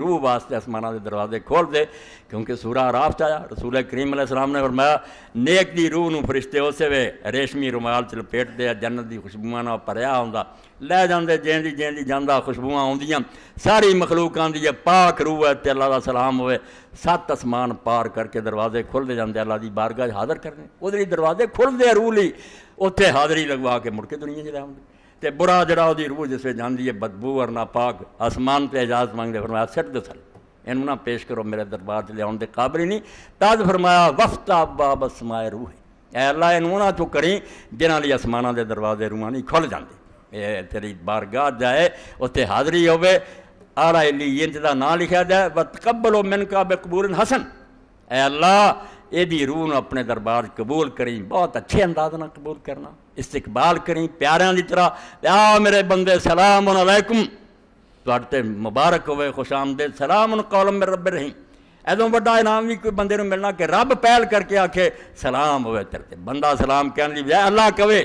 روح واسطے آسمانہ دے دروازے کھول دے، کیونکہ سورہ اعراف چ آیا رسول کریم علیہ السلام نے فرمایا نیک دی روح نو فرشتے اسے وے ریشمی رومال چ لپیٹ دے، جنت دی خوشبوؤں نال بھریا ہوندا، لے جاندے جیندی جیندی جاندا خوشبوؤں آوندیاں، ساری مخلوق آندی ہے پاک روح ہے تے اللہ دا سلام ہوئے، 7 آسمان پار کر کے دروازے کھل دے جاندے اللہ دی بارگاہ حاضر کرنے، ادھر دروازے کھل دے روح لئی، اتنے حاضری لگوا کے مڑ کے دنیا چ لے آؤندے تے برا جڑا دی روح جس میں جاندی ہے بدبو اور ناپاک، آسمان تے اجازت مانگدے فرمایا سٹ دے سن انہوں نہ پیش کرو میرے دربار سے لے آن دے قابل ہی نہیں، تاج فرمایا وفتح باب السماء روح، اے اللہ انہوں نہ تو کریں جنہاں لی آسمانہ دے دروازے روحانی کھل جاندے، اے تیری بارگاہ جائے اتنے حاضری ہوئے، اعلیٰ علیین دا نام لکھا جائے وَتَقَبَّلُوا مِنْكَ بِقَبُولٍ حَسَن، اے اللہ یہ دی روح نو اپنے دربار قبول کریں، بہت اچھے انداز نہ قبول کرنا، استقبال کریں پیاریاں دی طرح، یا میرے بندے سلام علیکم، تو مبارک ہوئے خوش آمدید، سلام قولا من رب الرحیم، ایدوں بڑا انعام بھی کوئی بندے نو ملنا کہ رب پہل کر کے آکھے سلام ہوئے ترتے، بندہ سلام کہنے لی بجائے اللہ کہے،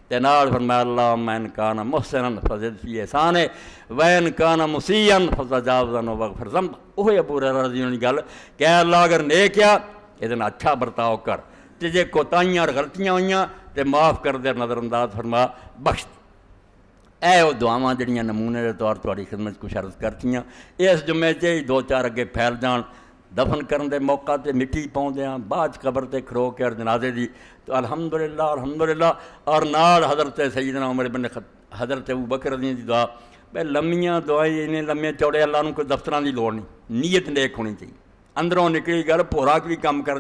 تے نال فرمایا اللہم ان کان محسنن فزد فی احسانہ وان کان مسیئا فتجاوز عنہ واغفر ذنبہ، اوہ ابو ہریرہ رضی اللہ عنہ گل کہ اے اللہ اگر نیک ہے ادن اچھا برتاؤ کر، تے جے کوتاہیاں اور غلطیاں ہوئیاں تے معاف کر دے، نظر انداز فرما بخش دے۔ اے وہ دعاواں جڑیاں نمونے دے طور تہاڈی خدمت کچھ عرض کرتیاں، اس جمعے ہی 2-4 اگے پھیل جان، دفن کرن دے موقع تے مٹی پاؤندیاں بعد قبر تے کھرو کے اور جنازے دی، تو الحمدللہ اور نال حضرت سیدنا عمر بن حضرت ابوبکر رضی اللہ عنہ دی دعا، بے لمیاں دعائیں انہیں لمے چوڑے اللہ نو کوئی دفتراں دی لوڑ نہیں، نیت نیک ہونی چاہیے، اندروں نکلی گل پورا بھی کام کر